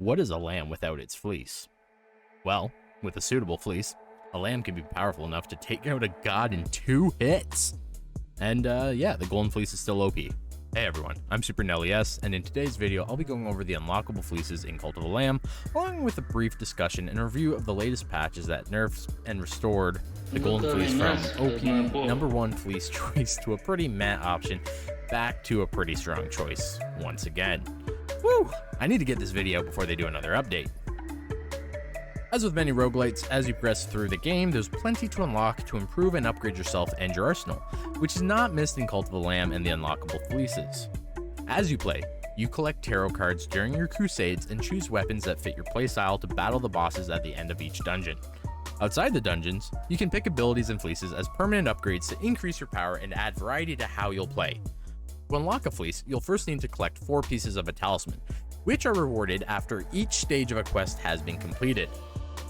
What is a lamb without its fleece? Well, with a suitable fleece, a lamb can be powerful enough to take out a god in 2 hits. And yeah, the Golden Fleece is still OP. Hey everyone, I'm Super Nelly S, and in today's video, I'll be going over the unlockable fleeces in Cult of the Lamb, along with a brief discussion and a review of the latest patches that nerfed and restored the Golden Fleece from OP #1 fleece choice to a pretty meh option, back to a pretty strong choice once again. Woo! I need to get this video before they do another update. As with many roguelites, as you progress through the game, there's plenty to unlock to improve and upgrade yourself and your arsenal, which is not missed in Cult of the Lamb and the unlockable fleeces. As you play, you collect tarot cards during your crusades and choose weapons that fit your playstyle to battle the bosses at the end of each dungeon. Outside the dungeons, you can pick abilities and fleeces as permanent upgrades to increase your power and add variety to how you'll play. To unlock a fleece, you'll first need to collect 4 pieces of a talisman, which are rewarded after each stage of a quest has been completed.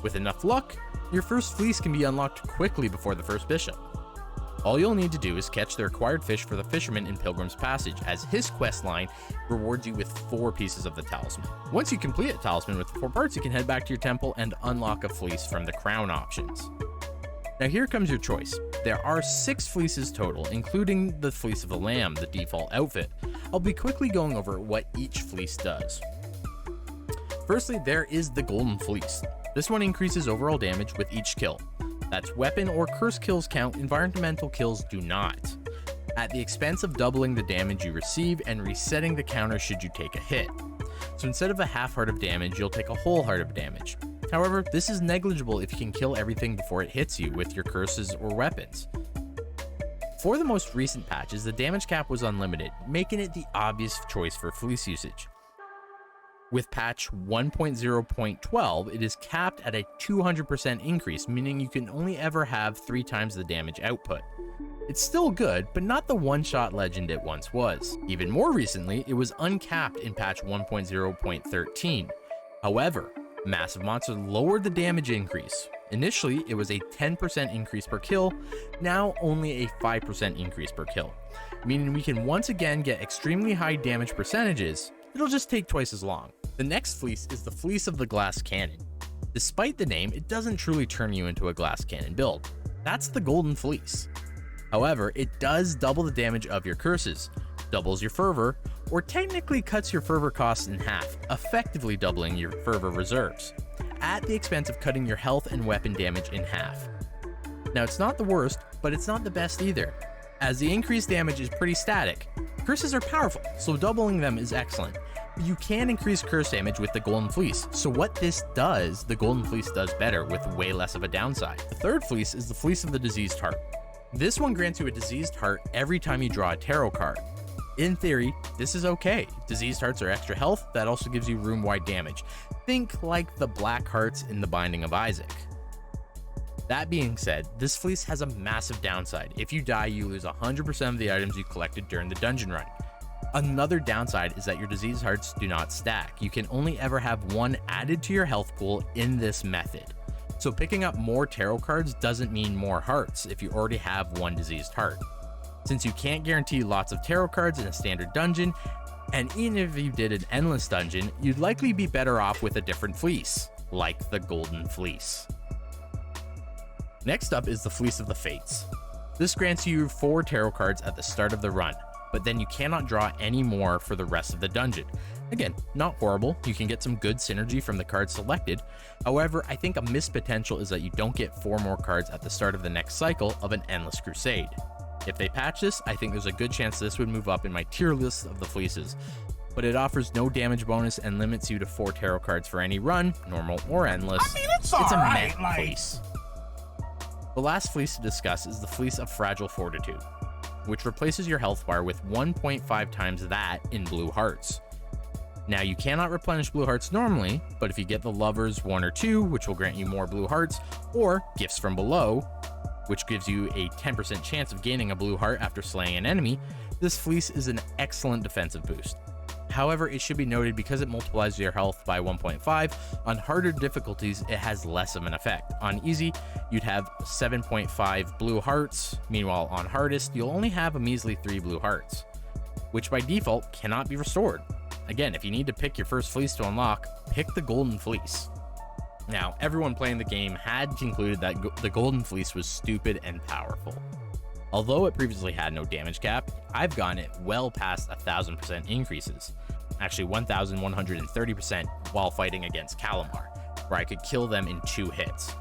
With enough luck, your first fleece can be unlocked quickly before the first bishop. All you'll need to do is catch the required fish for the fisherman in Pilgrim's Passage, as his quest line rewards you with 4 pieces of the talisman. Once you complete a talisman with 4 parts, you can head back to your temple and unlock a fleece from the crown options. Now here comes your choice. There are 6 fleeces total, including the Fleece of the Lamb, the default outfit. I'll be quickly going over what each fleece does. Firstly, there is the Golden Fleece. This one increases overall damage with each kill. That's weapon or curse kills count, environmental kills do not, at the expense of doubling the damage you receive and resetting the counter should you take a hit. So instead of a half heart of damage, you'll take a whole heart of damage. However, this is negligible if you can kill everything before it hits you with your curses or weapons. For the most recent patches, the damage cap was unlimited, making it the obvious choice for fleece usage. With patch 1.0.12, it is capped at a 200% increase, meaning you can only ever have 3 times the damage output. It's still good, but not the one-shot legend it once was. Even more recently, it was uncapped in patch 1.0.13. However, Massive Monster lowered the damage increase. Initially, it was a 10% increase per kill, now only a 5% increase per kill, meaning we can once again get extremely high damage percentages. It'll just take twice as long. The next fleece is the Fleece of the Glass Cannon. Despite the name, it doesn't truly turn you into a glass cannon build. That's the Golden Fleece. However, it does double the damage of your curses, doubles your fervor, or technically cuts your fervor costs in half, effectively doubling your fervor reserves, at the expense of cutting your health and weapon damage in half. Now it's not the worst, but it's not the best either, as the increased damage is pretty static. Curses are powerful, so doubling them is excellent. But you can increase curse damage with the Golden Fleece, so what this does, the Golden Fleece does better with way less of a downside. The third fleece is the Fleece of the Diseased Heart. This one grants you a diseased heart every time you draw a tarot card. In theory, this is okay. Diseased hearts are extra health, that also gives you room-wide damage. Think like the black hearts in the Binding of Isaac. That being said, this fleece has a massive downside. If you die, you lose 100% of the items you collected during the dungeon run. Another downside is that your disease hearts do not stack. You can only ever have 1 added to your health pool in this method. So picking up more tarot cards doesn't mean more hearts if you already have 1 diseased heart. Since you can't guarantee lots of tarot cards in a standard dungeon, and even if you did an endless dungeon, you'd likely be better off with a different fleece, like the Golden Fleece. Next up is the Fleece of the Fates. This grants you 4 tarot cards at the start of the run, but then you cannot draw any more for the rest of the dungeon. Again, not horrible, you can get some good synergy from the cards selected. However, I think a missed potential is that you don't get 4 more cards at the start of the next cycle of an endless crusade. If they patch this, I think there's a good chance this would move up in my tier list of the fleeces, but it offers no damage bonus and limits you to 4 tarot cards for any run, normal or endless. I mean, it's a right, meh fleece. The last fleece to discuss is the Fleece of Fragile Fortitude, which replaces your health bar with 1.5 times that in blue hearts. Now you cannot replenish blue hearts normally, but if you get the Lovers 1 or 2, which will grant you more blue hearts, or Gifts from Below, which gives you a 10% chance of gaining a blue heart after slaying an enemy, this fleece is an excellent defensive boost. However, it should be noted because it multiplies your health by 1.5, on harder difficulties it has less of an effect. On easy, you'd have 7.5 blue hearts, meanwhile on hardest, you'll only have a measly 3 blue hearts, which by default cannot be restored. Again, if you need to pick your first fleece to unlock, pick the Golden Fleece. Now, everyone playing the game had concluded that the Golden Fleece was stupid and powerful. Although it previously had no damage cap, I've gotten it well past 1,000% increases. Actually 1,130% while fighting against Calamar, where I could kill them in 2 hits.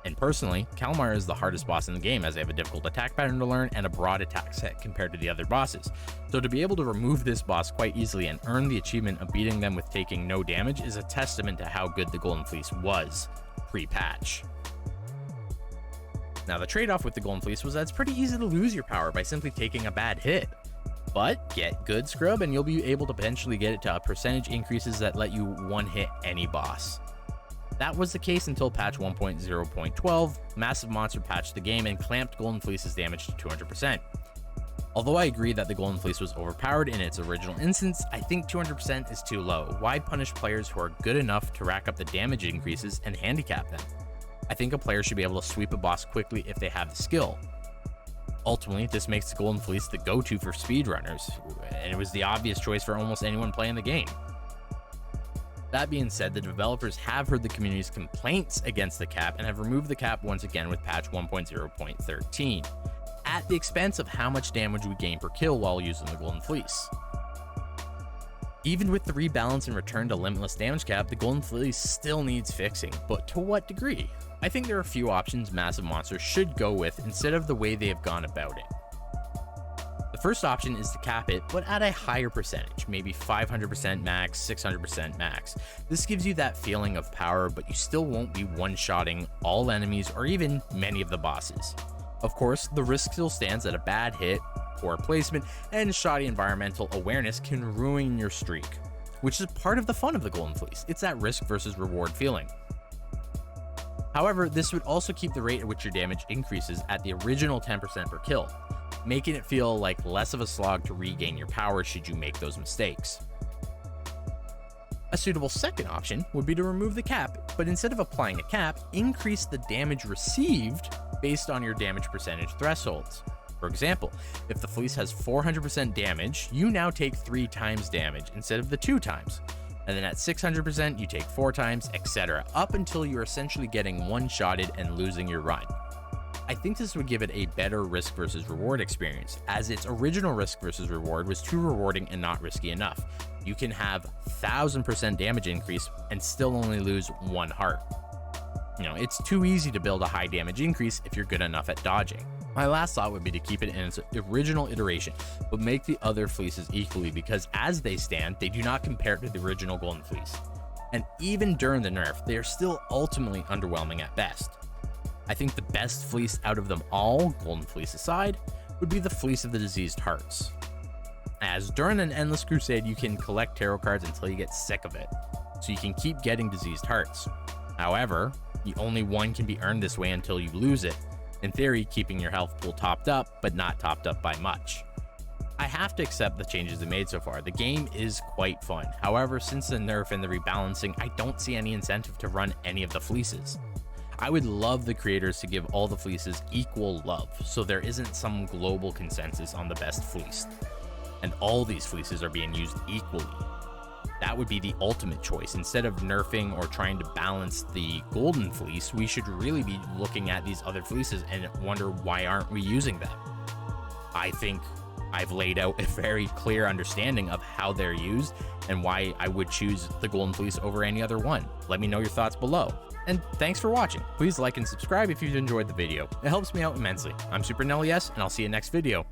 And personally, Calamar is the hardest boss in the game as they have a difficult attack pattern to learn and a broad attack set compared to the other bosses. So to be able to remove this boss quite easily and earn the achievement of beating them with taking no damage is a testament to how good the Golden Fleece was pre-patch. Now the trade-off with the Golden Fleece was that it's pretty easy to lose your power by simply taking a bad hit. But get good scrub and you'll be able to potentially get it to percentage increases that let you one-hit any boss. That was the case until patch 1.0.12, Massive Monster patched the game and clamped Golden Fleece's damage to 200%. Although I agree that the Golden Fleece was overpowered in its original instance, I think 200% is too low. Why punish players who are good enough to rack up the damage increases and handicap them? I think a player should be able to sweep a boss quickly if they have the skill. Ultimately, this makes the Golden Fleece the go-to for speedrunners, and it was the obvious choice for almost anyone playing the game. That being said, the developers have heard the community's complaints against the cap and have removed the cap once again with patch 1.0.13, at the expense of how much damage we gain per kill while using the Golden Fleece. Even with the rebalance and return to limitless damage cap, the Golden Fleece still needs fixing, but to what degree? I think there are a few options Massive Monsters should go with instead of the way they have gone about it. The first option is to cap it, but at a higher percentage, maybe 500% max, 600% max. This gives you that feeling of power, but you still won't be one-shotting all enemies or even many of the bosses. Of course, the risk still stands that a bad hit, poor placement, and shoddy environmental awareness can ruin your streak, which is part of the fun of the Golden Fleece. It's that risk versus reward feeling. However, this would also keep the rate at which your damage increases at the original 10% per kill, making it feel like less of a slog to regain your power should you make those mistakes. A suitable second option would be to remove the cap, but instead of applying a cap, increase the damage received based on your damage percentage thresholds. For example, if the fleece has 400% damage, you now take 3 times damage instead of the 2 times. And then at 600%, you take 4 times, etc., up until you're essentially getting one-shotted and losing your run. I think this would give it a better risk versus reward experience, as its original risk versus reward was too rewarding and not risky enough. You can have 1,000% damage increase and still only lose 1 heart. It's too easy to build a high damage increase if you're good enough at dodging. My last thought would be to keep it in its original iteration, but make the other fleeces equally, because as they stand, they do not compare to the original Golden Fleece. And even during the nerf, they are still ultimately underwhelming at best. I think the best fleece out of them all, Golden Fleece aside, would be the Fleece of the Diseased Hearts. As during an endless crusade, you can collect tarot cards until you get sick of it, so you can keep getting Diseased Hearts. However, only one can be earned this way until you lose it, in theory keeping your health pool topped up, but not topped up by much. I have to accept the changes they made so far. The game is quite fun. However, since the nerf and the rebalancing, I don't see any incentive to run any of the fleeces. I would love the creators to give all the fleeces equal love, so there isn't some global consensus on the best fleece, and all these fleeces are being used equally. That would be the ultimate choice. Instead of nerfing or trying to balance the Golden Fleece, we should really be looking at these other fleeces and wonder, why aren't we using them? I think I've laid out a very clear understanding of how they're used and why I would choose the Golden Fleece over any other one. Let me know your thoughts below. And thanks for watching. Please like and subscribe if you've enjoyed the video. It helps me out immensely. I'm Super Nelly S, and I'll see you next video.